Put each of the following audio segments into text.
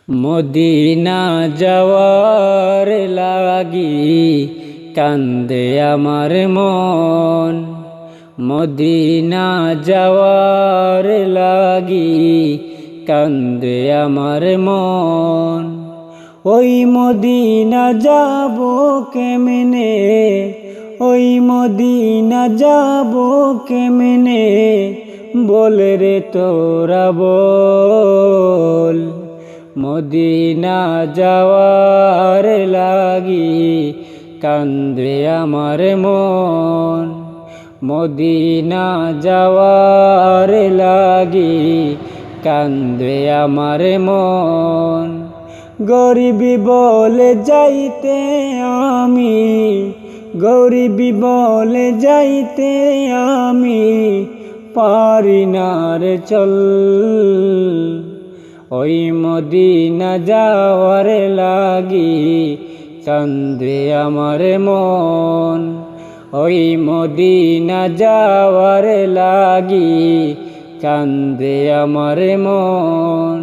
Medina যাওয়ার লাগি কান্দে আমার মন, মদিনা যাওয়ার লাগি কান্দে আমার মন। ওই মদিনা যাব কেমনে, ওই মদিনা যাব কেমনে, বলে রে তোরা বল। মদিনা যাওয়ার লাগি কান্দে আমার মন, মদিনা যাওয়ার লাগি কান্দে আমার মন। গরিবি বলে যাইতে আমি, গরিবি বলে যাইতে আমি পারি না রে চল। ওই মদিনা যাওয়ার লাগি কান্দে আমার মন, ওই মদিনা যাওয়ার লাগি কান্দে আমার মন।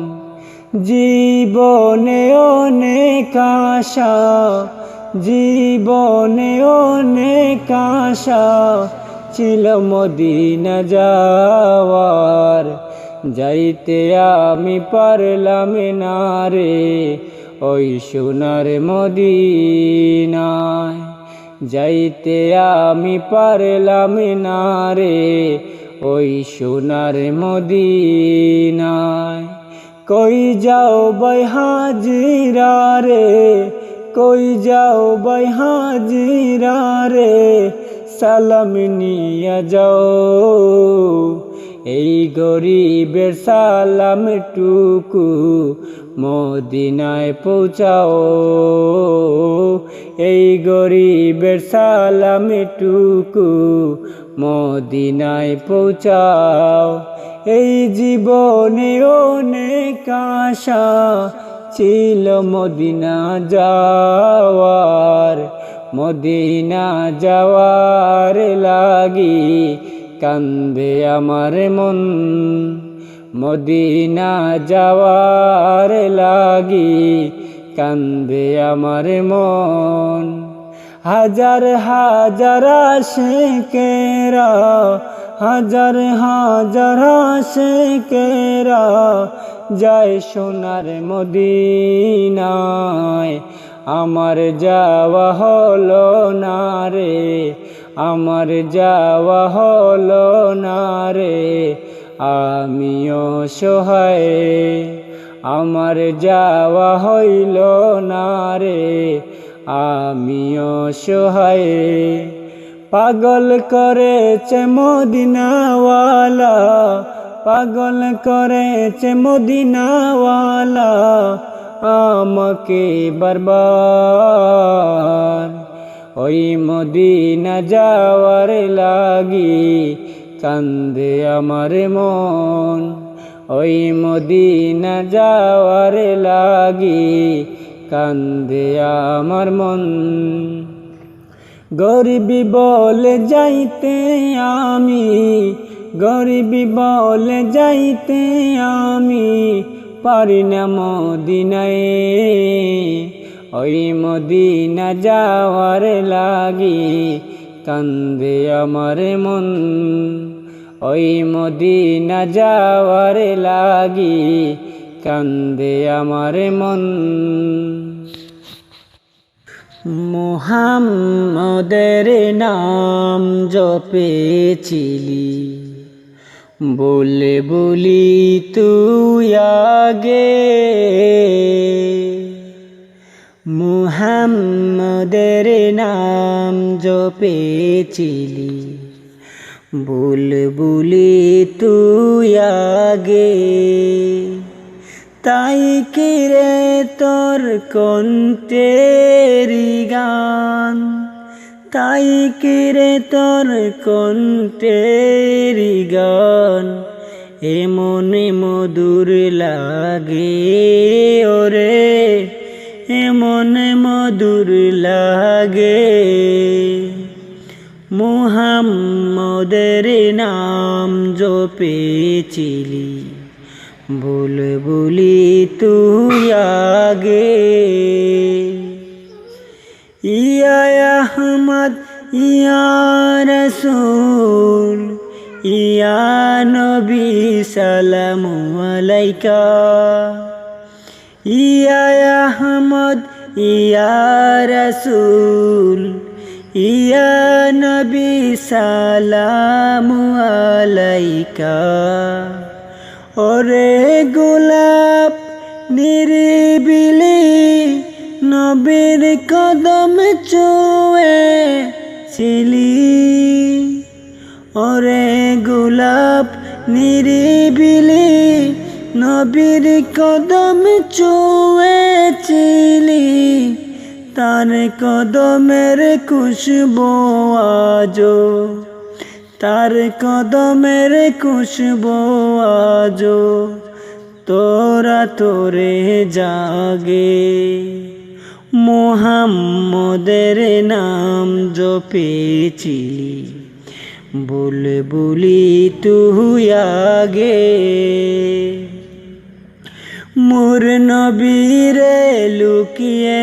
জীবনে অনেক আশা, জীবনে অনেক আশা ছিল মদিনা যাওয়ার, যাইতে আমি পারলাম না রে ওই সোনার মদিনায়, যাইতে আমি পারলাম না রে ওই সোনার মদিনায়। কই যাও ভাই হাজিরা রে, কই যাও ভাই হাজিরা রে, সালাম নিয়া যাও। এই গরিবের সালাম টুকু মদিনায় পৌঁছাও, এই গরিবের সালাম টুকু মদিনায় পৌঁছাও। এই জীবনে অনেক আশা ছিল মদিনা যাওয়ার, মদিনা যাওয়ার লাগি কান্দে আমার মন, মদিনা যাওয়ার লাগি কান্দে আমার মন। হাজার হাজার আশিকেরা, হাজার হাজার আশিকেরা যায় সোনার মদিনায়, আমার যাওয়া হলো না রে, আমার যাওয়া হলো না রে, আমিও সহায়, আমার যাওয়া হইল না রে, আমিও সহায়। পাগল করেছে মদিনাওয়ালা, পাগল করেছে মদিনাওয়ালা আমাকে বারবার। ওই মদিনা যাওয়ার লাগি কান্দে আমার মন, ওই মদিনা যাওয়ার লাগি কান্দে আমার মন। গরিবি বলে যাইতে আমি, গরিবি বলে যাইতে আমি পারি না মদিনায়, ওই মদিনা যাওয়ার লাগি কান্দে আমার মন, ওই মদিনা যাওয়ার লাগি কান্দে আমার মন। মুহাম্মদের নাম জপেছিলি বলে বলি তুই আগে, মুহাম্মদের নাম জপেছিলি বলে বলি তুই আগে, তাই কি রে তোর কণ্ঠের গান, তাই কি রে তোর কণ্ঠের গান এমন মধুর লাগে ওরে, এমন মধুর লাগে। মুহাম্মদের নাম জপেছিলি বুলবুলি তুই আগে। ইয়া আহমদ ইয়া রাসূল ইয়া নবী সালামু আলাইকা। ইয়া আহমদ ইয়া রাসূল ইয়া নবী সালামু আলাইকা। ওরে গোলাপ নিরিবিলি নবীর কদম ছুঁয়েছিলি। ওরে গোলাপ নিরিবিলি নবীর কদম ছুঁয়েছিলি। তার কদমের খুশবু আজো, তার কদমের খুশবু আজো তোরা তোরে জাগে। মুহাম্মদের নাম জপেছিলি, বুলবুলি তুই আগে। মোর নবীরে লুকিয়ে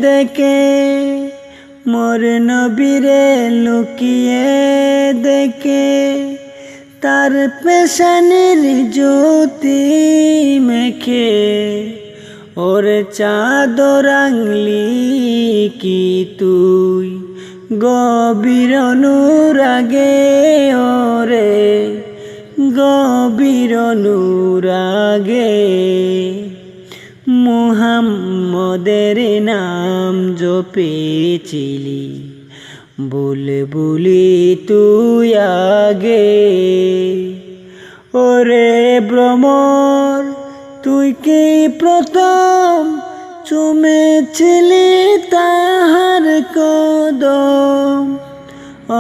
দেখে, মোর নবীরে লুকিয়ে দেখে তার পেশানির জ্যোতি মেখে। ওর চাদর আংলি কি তুই গভীর অনুরাগে। ওরে গভীর অনুরাগে মুহাম্মদের নাম জপেছিলি, বুলবুলি তুই আগে। ওরে ভ্রমর তুই কি প্রথম চুমেছিলি তাহার কদম।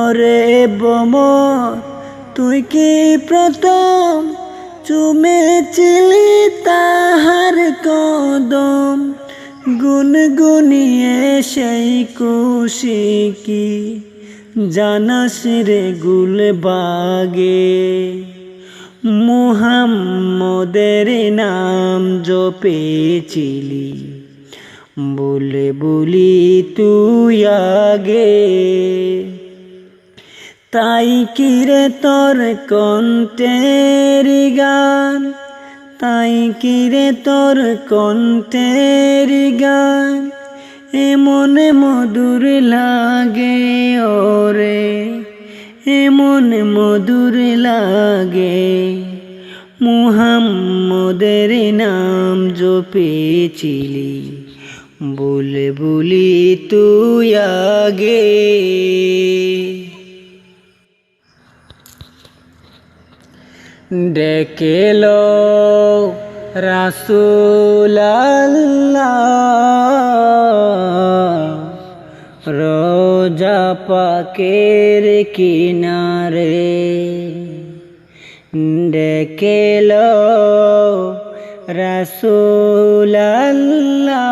ওরে ভ্রমর তুই কি প্রথম চুমেছিলি তাহার কদম। গুনগুনিয়ে সেই খুশি কি জানাস রে গুলবাগে। মুহাম্মদের নাম জপেছিলি, বুলবুলি তুই আগে। তাই কিরে তোর কণ্ঠের গান, তাই কিরে তোর কণ্ঠের গান এমন মধুর লাগে। ওরে এমন মধুর লাগে। মুহাম্মদের নাম জপেছিলি, বুলবুলি তুই আগে। ডেকেলো রাসূল আল্লাহ রোজা পাকের কিনারে। ডেকেলো রাসূল আল্লাহ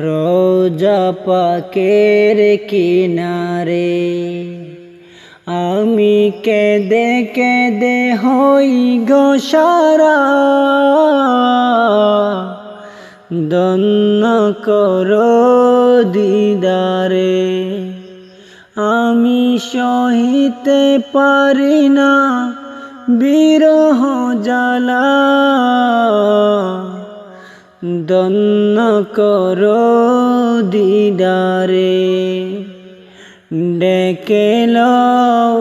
রোজা পাকের কিনারে। আমি কেঁদে কেঁদে হই গো সারা, ধন্য করো দিদারে। আমি সহিতে পারি না বিরহ জ্বালা, ধন্য করো দিদারে। ডেকে লও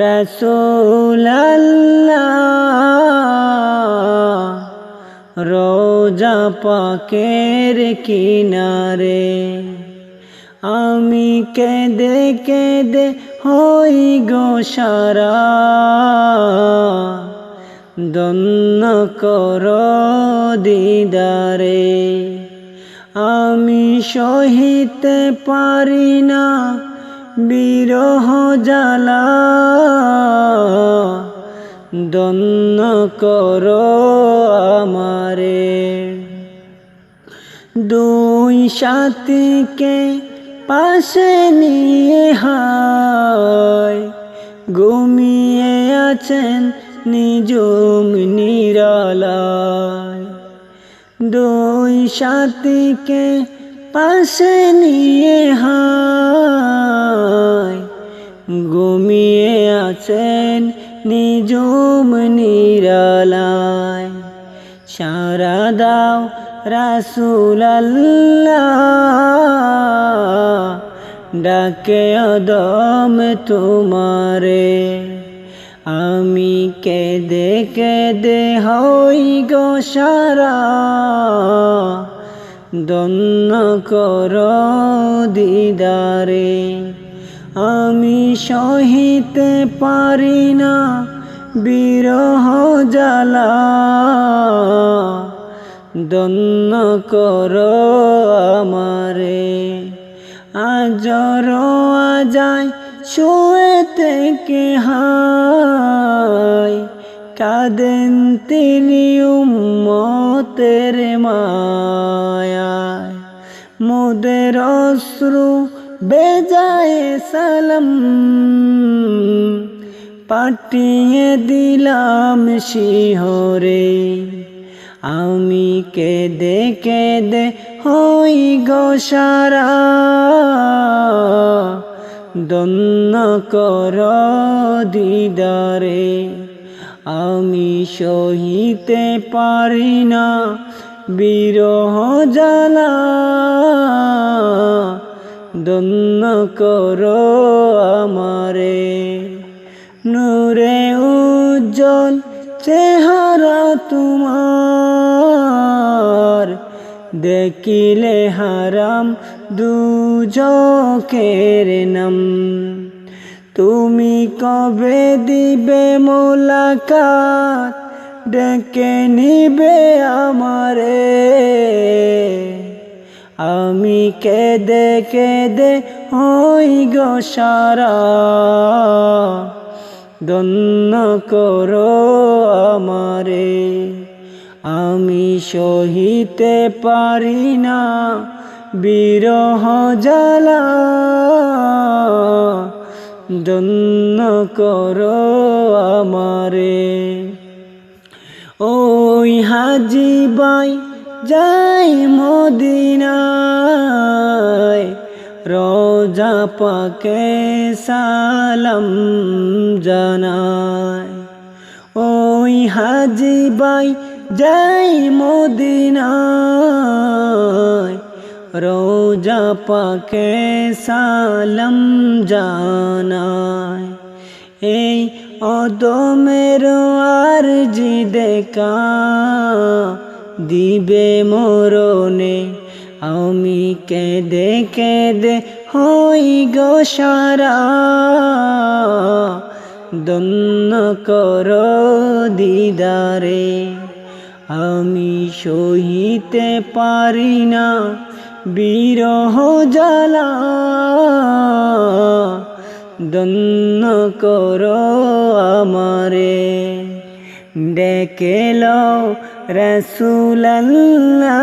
রাসূল আল্লাহ রোজা পাকের কিনারে। আমি কেঁদে কেঁদে হই গো সারা, ধন্য করো দিদারে। আমি সহিতে পারি না বিরহ জ্বালা, ধন্য করো আমারে। দুই সাথীকে পাশে নিয়ে হায় ঘুমিয়ে আছেন নিজুম নিরালায়। দুই সাথীকে পাশে নিয়ে হায় ঘুমিয়ে আছেন নিজুম নিরালায়। সারা দাও রাসূল আল্লাহ, ডাকে অদম তোমারে। আমি কেঁদে কেঁদে হই গো সারা, ধন্য কর দিদারে। আমি সহিতে পারি না বিরহ জ্বালা, ধন্য কর আমারে। আজর আজায় শুয়ে থেকে হায় কাঁদেন তিনি উম্মতের মায়ায়। মোদের অশ্রু বেজায় সালাম পাঠিয়ে দিলাম শিহরে। আমি কেঁদে কেঁদে হই গো সারা, ধন্য কর দিদারে। আমি সহিতে পারি না বিরহ জ্বালা, ধন্য কর আমারে। নূরে উজ্জ্বল চেহারা তোমার, দেখিলে হারাম দুজকের নাম। তুমি কবে দিবে মোলাকাত, ডেকে নিবে আমারে। আমি কেঁদে কেঁদে হই গো সারা, ধন্য কর আমারে। আমি সহিতে পারি না বিরহ জ্বালা, ধন্য কর আমারে। ওই হাজি বাই যাই মদিনায়, রোজা পাকে সালাম জানায়। ওই হাজি বাই যাই মদিনায়, রোজা পাকে সালাম জানায়। এই অদমের আরজি দেখা দিবে মরণে, আমি কেঁদে কেঁদে হই গো সারা, ধন্য কর দিদারে। আমি সহিতে পারি না বিরহ জ্বালা, ধন্য কর আমারে। ডেকে লও রাসূল আল্লাহ,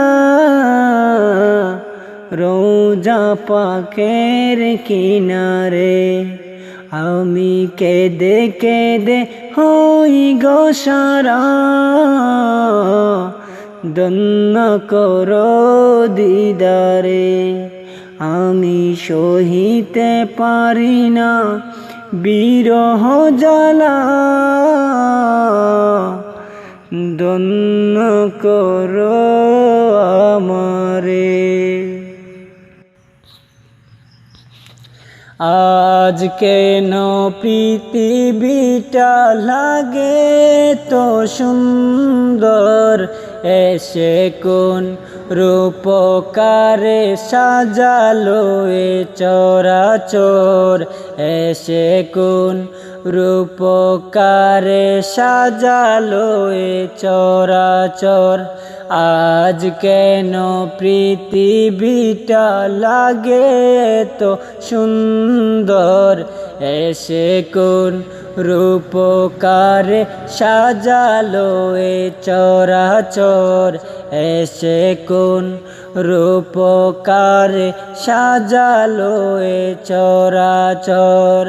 রোজা পাকের কিনারে। আমি কেঁদে কেঁদে হই গো সারা, ধন্য কর দিদারে। আমি সহিতে পারি না বিরহ জ্বালা, ধন্য কর আমারে। আজ কেন পৃথিবীটা লাগে তো সুন্দর, এসে কোন রূপকারে সাজালো এ চরাচর। এসে কোন রূপকারে সাজালো এ চরাচর। আজ কেন পৃথিবীটা লাগে তো সুন্দর, এসে কোন রূপকারে সাজালো এ চরাচর, এসে কোন রূপকারে সাজালো এ চরাচর।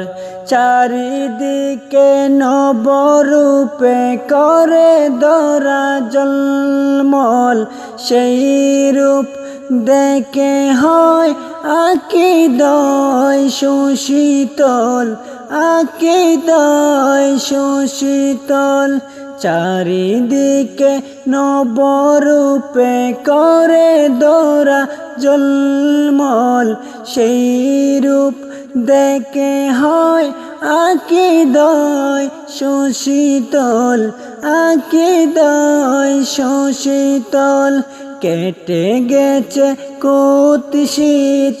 চারিদিকে নবরূপে করে ধরা ঝলমল, সেই রূপ দেখে হয় আকীদায় সুশীতল, আকীদায় সুশীতল। চারিদিকে নবরূপে করে ধরা ঝলমল, সেই রূপ দেখে হয় আকীদায় সুশীতল, আকীদায় সুশীতল। কেটে গেছে কুৎসিত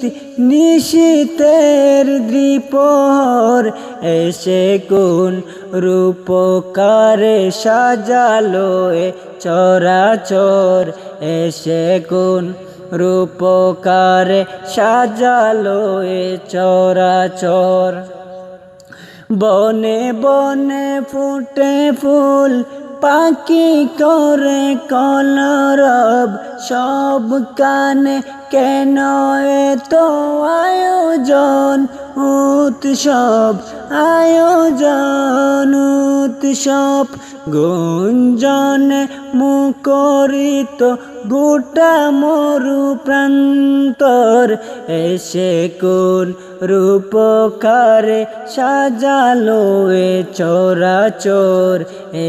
নিশীথের দ্বিপ্রহর, এসে কোন রূপকারে সাজালো এ চরাচর, এসে কোন রূপকারে সাজালো এ চরাচর। বনে বনে ফুটে ফুল, পাখি করে কলরব, সব কানে কেন এত আয়োজন উৎসব, আয়োজন উৎসব। গুঞ্জনে মুখরিত গোটা মরু প্রান্তর, এসে কোন রূপকারে সাজালো এ চরাচর,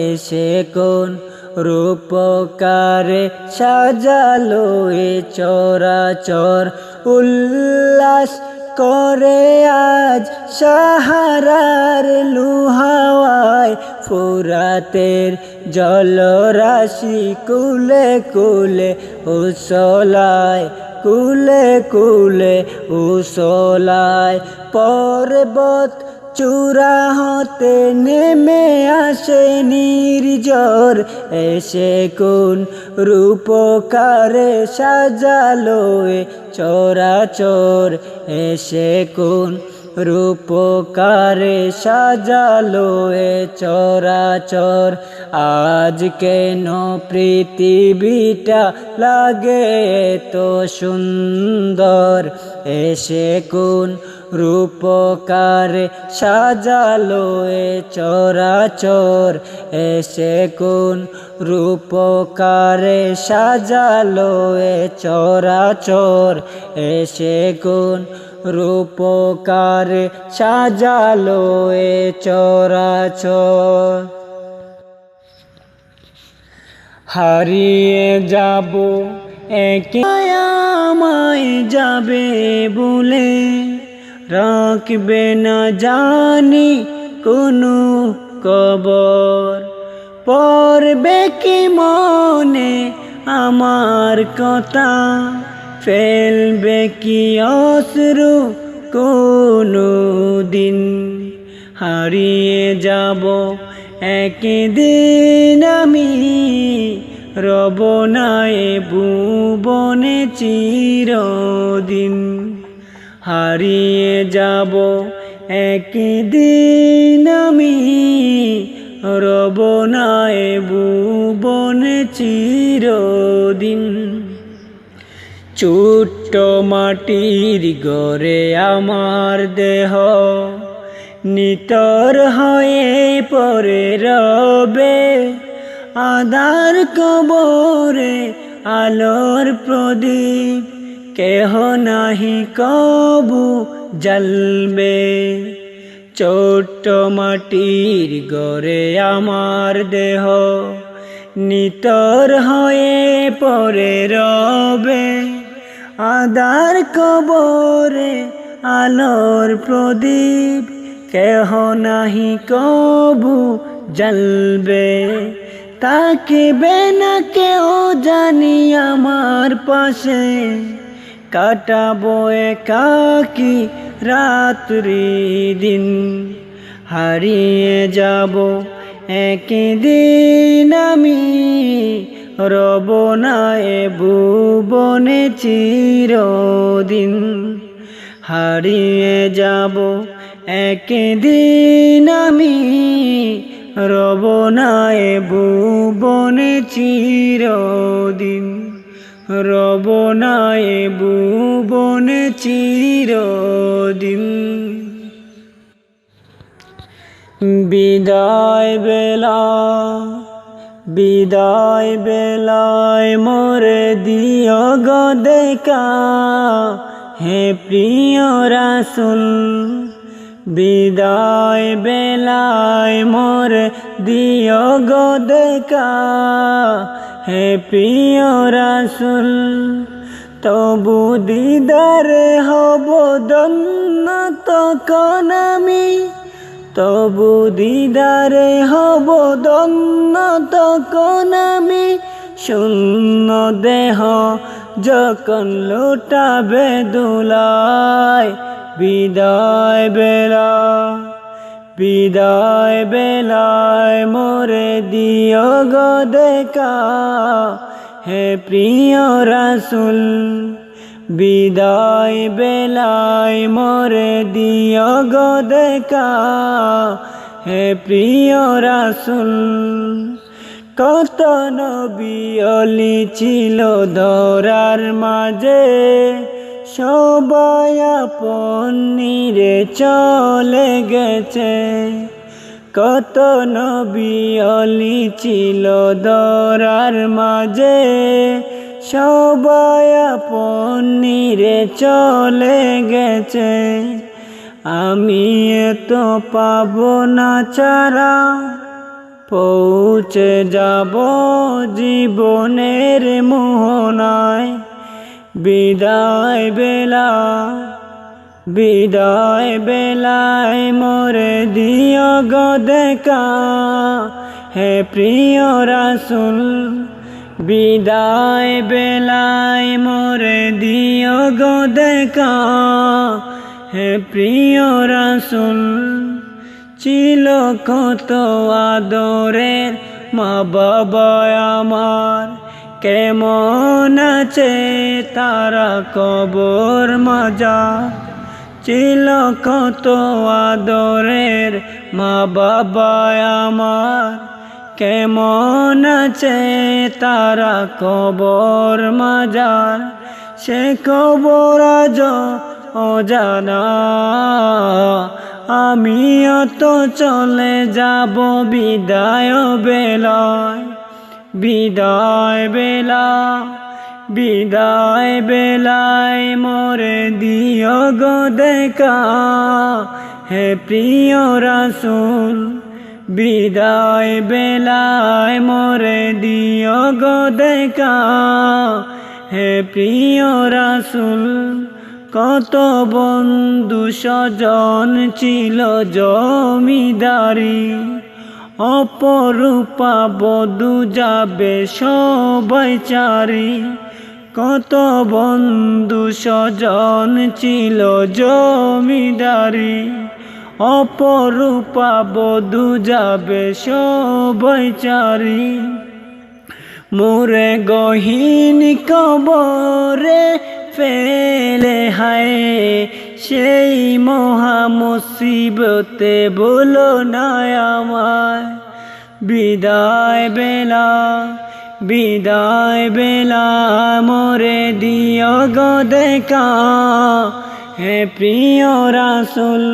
এসে কোন রূপকারে সাজালো এ চরাচর। উল্লাস করে আজ সাহারার লুহাওয়ায়, ফুরাতের জলরাশি কুলে কুলে উছলায়, কুলে কুলে উছলায়। পর্বত চূড়া হতে নেমে আসে নির্ঝর, এসে কোন রূপকারে সাজালো এ চরাচর, এসে কোন রূপকারে সাজালো এ চরাচর। আজ কেন পৃথিবীটা লাগে এতো সুন্দর, এসে কোন রূপকারে সাজালো এ চরাচর, এসে কোন রূপকারে সাজালো এ চরাচর, এসে কোন রূপকারে সাজালো এ চরাচর। হারিয়ে যাব একে আমায় যাবে বলে, রাখবে না জানি কোনো কবর, পড়বে কি মনে আমার কথা, ফেলবে কি অশ্রু কোনো দিন। হারিয়ে যাব একদিন আমি, রব না এ ভুবনে চিরদিন। হারিয়ে যাব একদিন আমি, রব না এ ভুবনে চিরদিন। ছোট্ট মাটির ঘরে আমার দেহ, নিতর হয়ে পড়ে রবে, আধার কবরে আলোর প্রদীপ কেহ নাহি কবু জ্বলবে। ছোট্ট মাটির ঘরে আমার দেহ, নিতর হয়ে পড়ে রবে, আধার কবরে আলোর প্রদীপ কেহ নাহি কবু জ্বলবে। তাকিবে না কেউ জানি আমার পাশে, কাটাবো একাকী রাত্রি দিন। হারিয়ে যাব একদিন আমি, রব না এ ভুবনে চিরদিন। হারিয়ে যাব একদিন আমি রব না এ ভুবনে চিরদিন, রব না এ ভুবনে চিরদিন। বিদায় বেলা, বিদায় বেলায় মোরে দিও গো দেখা, হে প্রিয় রাসূল। বিদায় বেলায় মোরে দিও গো দেখা, হে প্রিয় রাসূল। তবু দিদারে হব ধন্য তখন আমি, তবু দিদারে হব ধন্য তখন আমি। শূন্য দেহ যখন লুটাবে দোলায়, বিদায় বেলা, বিদায় বেলায় মোরে দিও গো দেখা, হে প্রিয় রাসূল। বিদায় বেলায় মোরে দিও গো দেখা, হে প্রিয় রাসূল। কত নবী অলি ছিল ধরার মাঝে, সবাই আপন নিরে চলে গেছে। কত নবী অলি ছিল ধরার মাঝে, সবাই আপন নিরে চলে গেছে। আমি তো পাবো না চারা, পৌঁছে যাব জীবনের মোহনায়। বিদায় বেলা, বিদায় বেলায় মোরে দিও গো দেখা, হে প্রিয় রাসূল। বিদায় বেলায় মোরে দিও গো দেখা, হে প্রিয় রাসূল। ছিল কত আদরের মা বাবা আমার, কেমন আছে তারা কবর মাজার। ছিল কত আদরের মা বাবা আমার, কেমন আছে তারা কবর মাজার। সে কবর আজ অজানা, আমিও তো চলে যাব বিদায় বেলায়। বিদায় বেলা, বিদায় বেলায় মোরে দিও গো দেখা, হে প্রিয় রাসূল। বিদায় বেলায় মোরে দিও গো দেখা, হে প্রিয় রাসূল। কত বন্ধু স্বজন ছিল জমিদারি, অপরূপা বধূ যাবে সবাই চারি। কত বন্ধু স্বজন ছিল জমিদারি, অপরূপা বধূ যাবে সবাই চারি। মোরে গহীন কবরে ফেলে হায়, সেই মহা মুসিবতে বলো না আমায়। বিদায় বেলা, বিদায় বেলা মোরে দিও গো দেখা, হে প্রিয় রাসূল।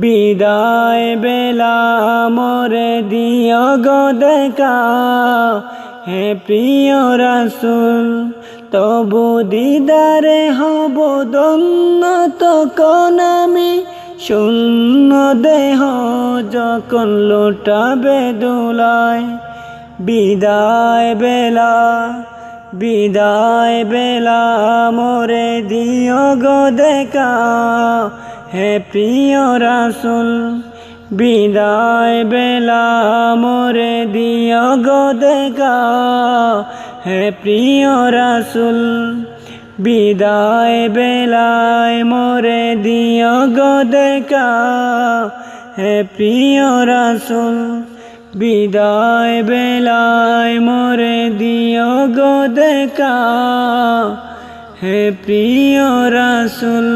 বিদায় বেলা মোরে দিও গো দেখা, হে প্রিয় রাসূল। তবু দিদারে হব ধন্য তখন আমি, শূন্য দেহ যখন লুটাবে দোলায়। বিদায় বেলা, বিদায় বেলা মোরে দিও গো দেখা, হে প্রিয় রাসূল। বিদায় বেলা মোরে দিও গো দেখা, হে প্রিয় রাসূল। বিদায় বেলায় মোরে দিও গো দেখা, হে প্রিয় রাসূল। বিদায় বেলায় মোরে দিও গো দেখা, হে প্রিয় রাসূল।